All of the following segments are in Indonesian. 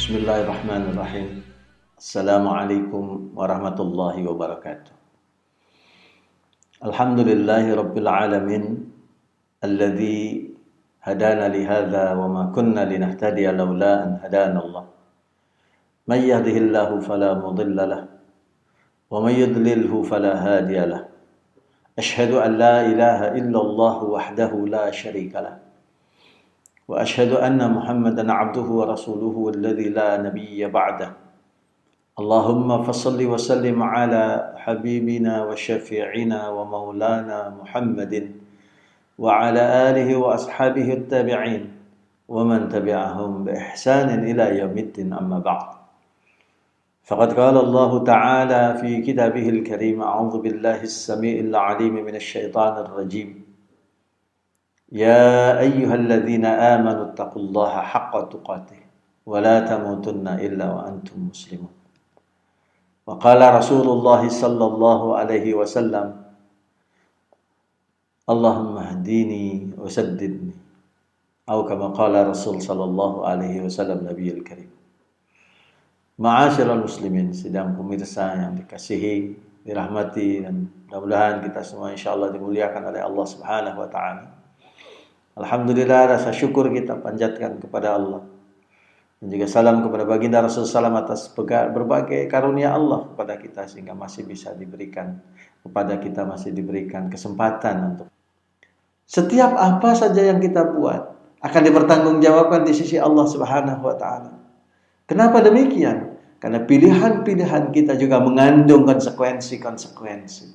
Bismillahirrahmanirrahim. Assalamualaikum warahmatullahi wabarakatuh. Alhamdulillahi rabbil alamin alladzi hadana li hadza wa ma kunna linahtadiya laula an hadana Allah. May yahdihillahu fala mudilla lahu wa may yudlilhu fala hadiya lahu. Ashhadu an la ilaha illallah wahdahu la syarika lahu. وأشهد أن محمدًا عبده ورسوله الذي لا نبي بعده. اللهم فصل وسلم على حبيبنا وشفيعنا ومولانا محمد وعلى آله وأصحابه التابعين ومن تبعهم بإحسان إلى يوم الدين أما بعد. فقد قال الله تعالى في كتابه الكريم: أعوذ بالله السميع العليم من الشيطان الرجيم. يا أيها الذين آمنوا اتقوا الله حق تقاته ولا تموتن إلا وأنتم مسلمون. وقال رسول الله صلى الله عليه وسلم: اللهم اهدني وسددني، أو كما قال رسول صلى الله عليه وسلم نبي الكريم. Ma'asyiral muslimin, sidang pemirsa yang dikasihi, dirahmati, dan mudah-mudahan kita semua insyaallah dimuliakan oleh Allah Subhanahu wa taala. Alhamdulillah, rasa syukur kita panjatkan kepada Allah, dan juga salam kepada baginda Rasulullah SAW atas berbagai karunia Allah kepada kita, sehingga masih bisa diberikan kepada kita, masih diberikan kesempatan untuk setiap apa saja yang kita buat akan dipertanggungjawabkan di sisi Allah Subhanahu wa taala. Kenapa demikian? Karena pilihan-pilihan kita juga mengandung konsekuensi-konsekuensi.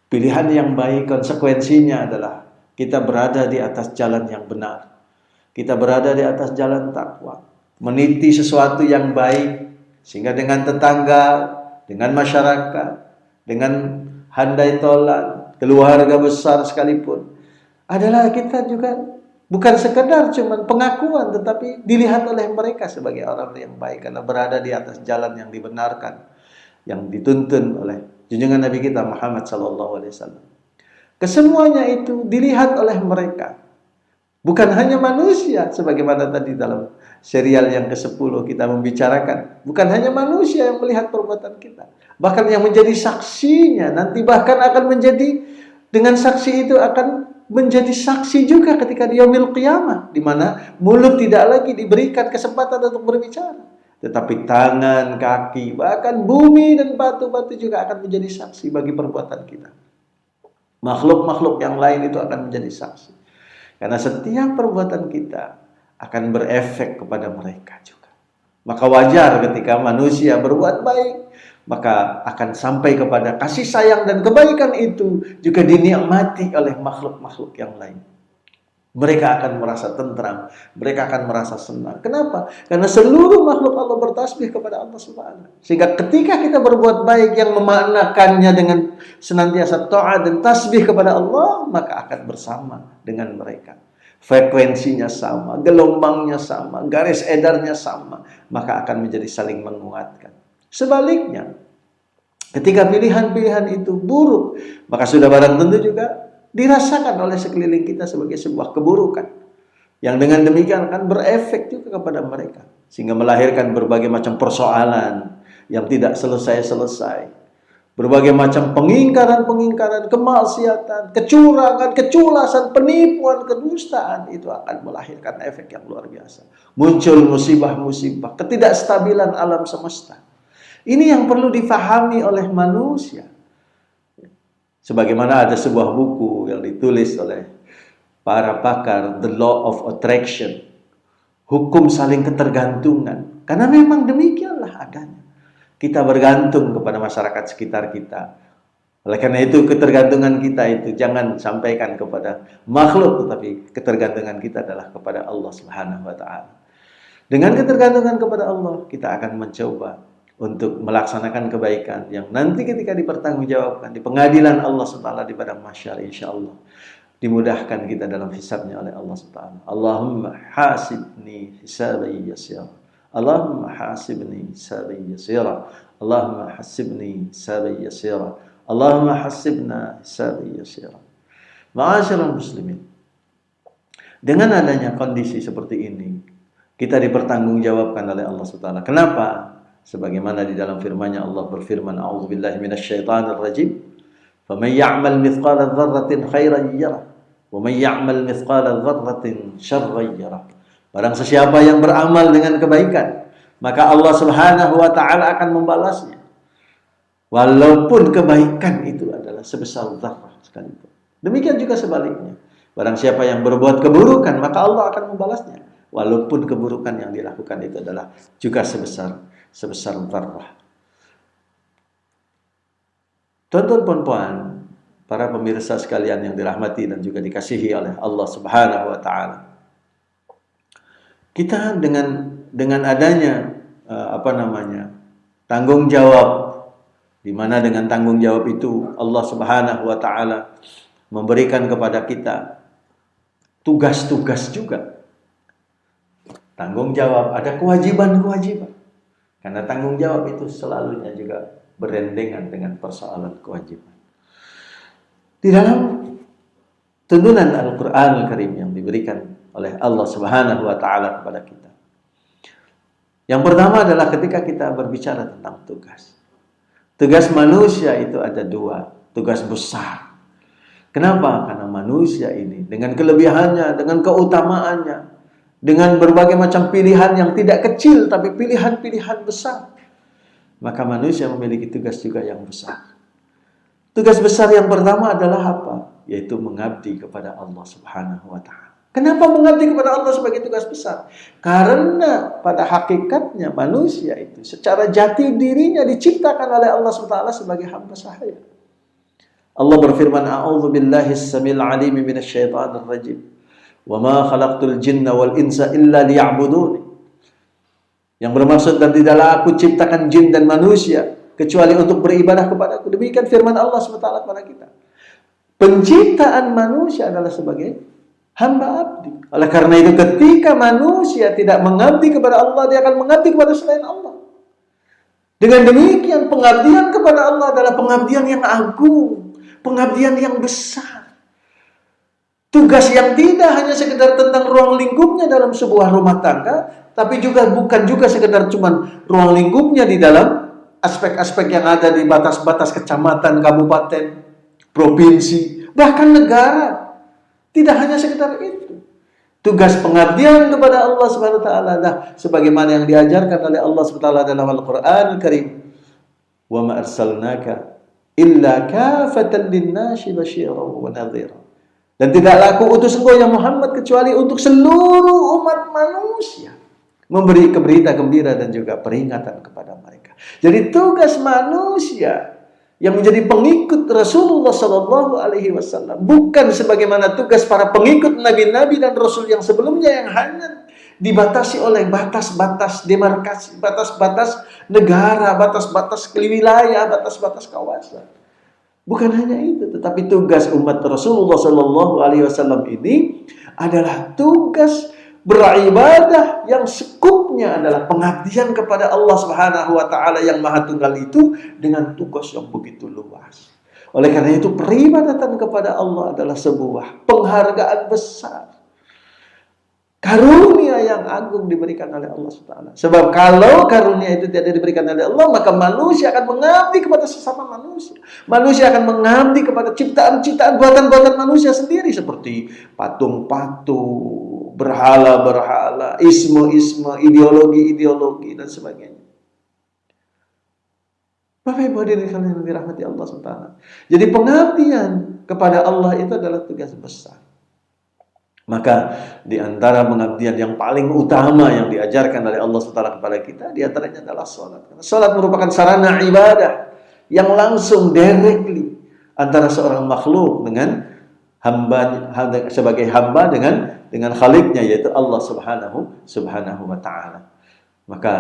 Pilihan yang baik, konsekuensinya adalah kita berada di atas jalan yang benar. Kita berada di atas jalan takwa. Meniti sesuatu yang baik, sehingga dengan tetangga, dengan masyarakat, dengan handai tolan, keluarga besar sekalipun, adalah kita juga bukan sekedar cuman pengakuan, tetapi dilihat oleh mereka sebagai orang yang baik, karena berada di atas jalan yang dibenarkan, yang dituntun oleh junjungan Nabi kita Muhammad SAW. Kesemuanya itu dilihat oleh mereka. Bukan hanya manusia, sebagaimana tadi dalam serial yang ke-10 kita membicarakan. Bukan hanya manusia yang melihat perbuatan kita, bahkan yang menjadi saksinya nanti bahkan akan menjadi, dengan saksi itu akan menjadi saksi juga ketika di yaumil qiyamah, di mana mulut tidak lagi diberikan kesempatan untuk berbicara, tetapi tangan, kaki, bahkan bumi dan batu-batu juga akan menjadi saksi bagi perbuatan kita. Makhluk-makhluk yang lain itu akan menjadi saksi. Karena setiap perbuatan kita akan berefek kepada mereka juga. Maka wajar ketika manusia berbuat baik, maka akan sampai kepada kasih sayang, dan kebaikan itu juga dinikmati oleh makhluk-makhluk yang lain. Mereka akan merasa tentram, mereka akan merasa senang. Kenapa? Karena seluruh makhluk Allah bertasbih kepada Allah Subhanahu. Sehingga ketika kita berbuat baik yang memaknakannya dengan senantiasa taat dan tasbih kepada Allah, maka akan bersama dengan mereka. Frekuensinya sama, gelombangnya sama, garis edarnya sama, maka akan menjadi saling menguatkan. Sebaliknya, ketika pilihan-pilihan itu buruk, maka sudah barang tentu juga dirasakan oleh sekeliling kita sebagai sebuah keburukan, yang dengan demikian akan berefek juga kepada mereka, sehingga melahirkan berbagai macam persoalan yang tidak selesai-selesai, berbagai macam pengingkaran-pengingkaran, kemaksiatan, kecurangan, keculasan, penipuan, kedustaan. Itu akan melahirkan efek yang luar biasa. Muncul musibah-musibah, ketidakstabilan alam semesta. Ini yang perlu difahami oleh manusia. Sebagaimana ada sebuah buku yang ditulis oleh para pakar, The Law of Attraction, hukum saling ketergantungan. Karena memang demikianlah adanya. Kita bergantung kepada masyarakat sekitar kita. Oleh karena itu ketergantungan kita itu jangan sampaikan kepada makhluk, tetapi ketergantungan kita adalah kepada Allah Subhanahu wa taala. Dengan ketergantungan kepada Allah, kita akan mencoba untuk melaksanakan kebaikan yang nanti ketika dipertanggungjawabkan di pengadilan Allah Subhanahu di padang mahsyar, insyaallah dimudahkan kita dalam hisabnya oleh Allah Subhanahu. Allahumma hasibni hisaban yasira. Allahumma hasibni hisaban yasira. Allahumma hasibni hisaban yasira. Allahumma hasibna hisaban yasira. Ma'asyiral muslimin, dengan adanya kondisi seperti ini, kita dipertanggungjawabkan oleh Allah SWT. Kenapa? Sebagaimana di dalam firman-Nya Allah berfirman, "A'udzubillahi minasyaitonirrajim. Faman ya'mal mithqala dzarratin khairan yarah, wa man ya'mal mithqala dzarratin syarran yarah." Barang sesiapa yang beramal dengan kebaikan, maka Allah Subhanahu wa taala akan membalasnya. Walaupun kebaikan itu adalah sebesar zarrah sekalipun. Demikian juga sebaliknya. Barang siapa yang berbuat keburukan, maka Allah akan membalasnya. Walaupun keburukan yang dilakukan itu adalah juga sebesar zarrah. Tuan-tuan puan-puan, para pemirsa sekalian yang dirahmati dan juga dikasihi oleh Allah Subhanahu wa taala. Kita dengan adanya tanggung jawab, di mana dengan tanggung jawab itu Allah Subhanahu wa taala memberikan kepada kita tugas-tugas juga. Tanggung jawab, ada kewajiban-kewajiban. Karena tanggung jawab itu selalunya juga berendengan dengan persoalan kewajiban. Di dalam tuntunan Al-Quran Al-Karim yang diberikan oleh Allah Subhanahu wa taala kepada kita, yang pertama adalah ketika kita berbicara tentang tugas. Tugas manusia itu ada dua, tugas besar. Kenapa? Karena manusia ini dengan kelebihannya, dengan keutamaannya, dengan berbagai macam pilihan yang tidak kecil, tapi pilihan-pilihan besar, maka manusia memiliki tugas juga yang besar. Tugas besar yang pertama adalah apa? Yaitu mengabdi kepada Allah Subhanahu wa taala. Kenapa mengabdi kepada Allah sebagai tugas besar? Karena pada hakikatnya manusia itu secara jati dirinya diciptakan oleh Allah SWT sebagai hamba sahaya. Allah berfirman, "A'udzu billahi as-samil 'alim minasyaitonir rajim. Wa ma khalaqtul jinna wal insa illa liya'budun." Yang bermaksud, dan tidaklah aku ciptakan jin dan manusia kecuali untuk beribadah kepadaku. Demikian firman Allah SWT kepada kita. Penciptaan manusia adalah sebagai hamba abdi. Oleh karena itu ketika manusia tidak mengabdi kepada Allah, dia akan mengabdi kepada selain Allah. Dengan demikian pengabdian kepada Allah adalah pengabdian yang agung, pengabdian yang besar. Tugas yang tidak hanya sekedar tentang ruang lingkupnya dalam sebuah rumah tangga, tapi juga bukan juga sekedar cuman ruang lingkupnya di dalam aspek-aspek yang ada di batas-batas kecamatan, kabupaten, provinsi, bahkan negara. Tidak hanya sekedar itu. Tugas pengabdian kepada Allah Subhanahu wa taala sebagaimana yang diajarkan oleh Allah Subhanahu wa taala dalam Al-Qur'an Al-Karim. "Wa ma arsalnaka illa kafatan lin-nasi basyiran wa nadhira." Dan tidaklah aku utus engkau ya Muhammad kecuali untuk seluruh umat manusia, memberi berita gembira dan juga peringatan kepada mereka. Jadi tugas manusia yang menjadi pengikut Rasulullah Sallallahu Alaihi Wasallam bukan sebagaimana tugas para pengikut nabi-nabi dan rasul yang sebelumnya yang hanya dibatasi oleh batas-batas demarkasi, batas-batas negara, batas-batas wilayah, batas-batas kawasan. Bukan hanya itu, tetapi tugas umat Rasulullah Sallallahu Alaihi Wasallam ini adalah tugas beribadah yang sekupnya adalah pengabdian kepada Allah Subhanahu wa taala yang Maha Tunggal itu dengan tugas yang begitu luas. Oleh karena itu peribadatan kepada Allah adalah sebuah penghargaan besar. Karunia yang agung diberikan oleh Allah SWT. Sebab kalau karunia itu tidak diberikan oleh Allah, maka manusia akan mengabdi kepada sesama manusia. Manusia akan mengabdi kepada ciptaan-ciptaan buatan-buatan manusia sendiri, seperti patung-patung, berhala-berhala, isme-isme, ideologi-ideologi, dan sebagainya. Bapak Ibu hadirin sekalian yang dirahmati Allah SWT. Jadi pengabdian kepada Allah itu adalah tugas besar. Maka di antara pengabdian yang paling utama yang diajarkan oleh Allah SWT kepada kita, di antaranya adalah sholat. Karena sholat merupakan sarana ibadah yang langsung directly antara seorang makhluk dengan hamba, sebagai hamba dengan khaliknya, yaitu Allah Subhanahu wa taala. Maka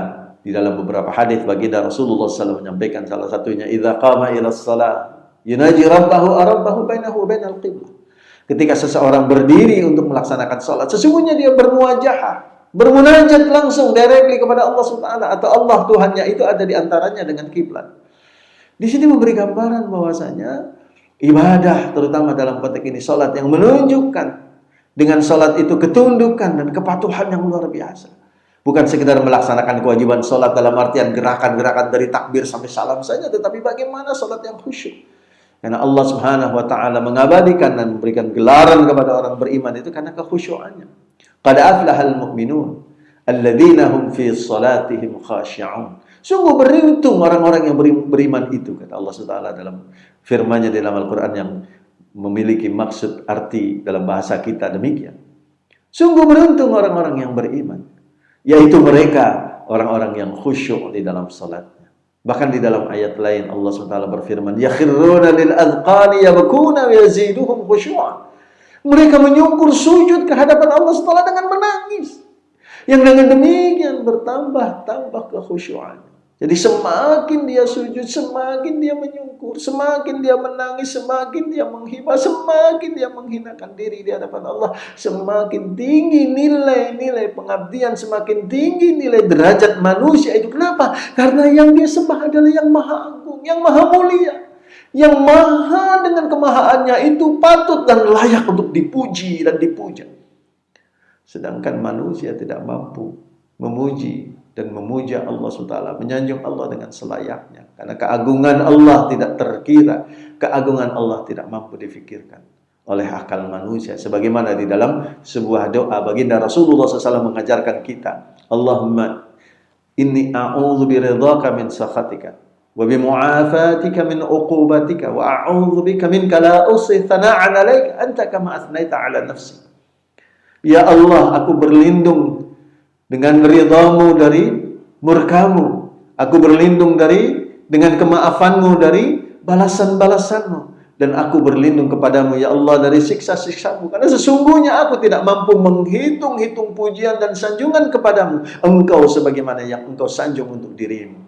di dalam beberapa hadis baginda Rasulullah SAW menyampaikan salah satunya, "Idza qama ila shalah yunaji rabbahu bainahu wa bainal qiblah." Ketika seseorang berdiri untuk melaksanakan sholat, sesungguhnya dia bermuajahah, bermunajat langsung directly kepada Allah SWT, atau Allah Tuhannya itu ada di antaranya dengan kiblat. Di sini memberi gambaran bahwasanya ibadah, terutama dalam konteks ini sholat, yang menunjukkan dengan sholat itu ketundukan dan kepatuhan yang luar biasa. Bukan sekedar melaksanakan kewajiban sholat dalam artian gerakan-gerakan dari takbir sampai salam saja, tetapi bagaimana sholat yang khusyuk. Karena Allah Subhanahu wa taala mengabadikan dan memberikan gelaran kepada orang beriman itu karena kekhusyuannya. Qad aflahal mu'minun alladzina hum fi shalatihim khashi'un. Sungguh beruntung orang-orang yang beriman itu, kata Allah SWT dalam firman-Nya di dalam Al-Qur'an yang memiliki maksud arti dalam bahasa kita demikian. Sungguh beruntung orang-orang yang beriman, yaitu mereka orang-orang yang khusyuk di dalam salatnya. Bahkan di dalam ayat lain Allah SWT berfirman, yakhirruna lil adqani yabkuna wa yaziduhum khusyu'an. Mereka menyungkur sujud ke hadapan Allah SWT dengan menangis. Yang dengan demikian bertambah kekhusyuan. Jadi semakin dia sujud, semakin dia menyungkur, semakin dia menangis, semakin dia menghibah, semakin dia menghinakan diri di hadapan Allah, semakin tinggi nilai-nilai pengabdian, semakin tinggi nilai derajat manusia itu. Kenapa? Karena yang dia sembah adalah yang maha agung, yang maha mulia, yang maha dengan kemahaannya itu patut dan layak untuk dipuji dan dipuja. Sedangkan manusia tidak mampu memuji dan memuja Allah SWT, menyanjung Allah dengan selayaknya. Karena keagungan Allah tidak terkira, keagungan Allah tidak mampu difikirkan oleh akal manusia. Sebagaimana di dalam sebuah doa baginda Rasulullah SAW mengajarkan kita, Allahumma inni a'udzu biridhaka min sakhatika wa bimu'afatika min uqubatika wa a'udzu bika minka la uhsi thana'an 'alaika anta kama athnaita 'ala nafsi. Ya Allah, aku berlindung dengan ridhamu dari murkamu. Aku berlindung dengan kemaafanmu dari balasan-balasanmu. Dan aku berlindung kepadamu ya Allah dari siksa-siksamu. Karena sesungguhnya aku tidak mampu menghitung-hitung pujian dan sanjungan kepadamu. Engkau sebagaimana yang engkau sanjung untuk dirimu.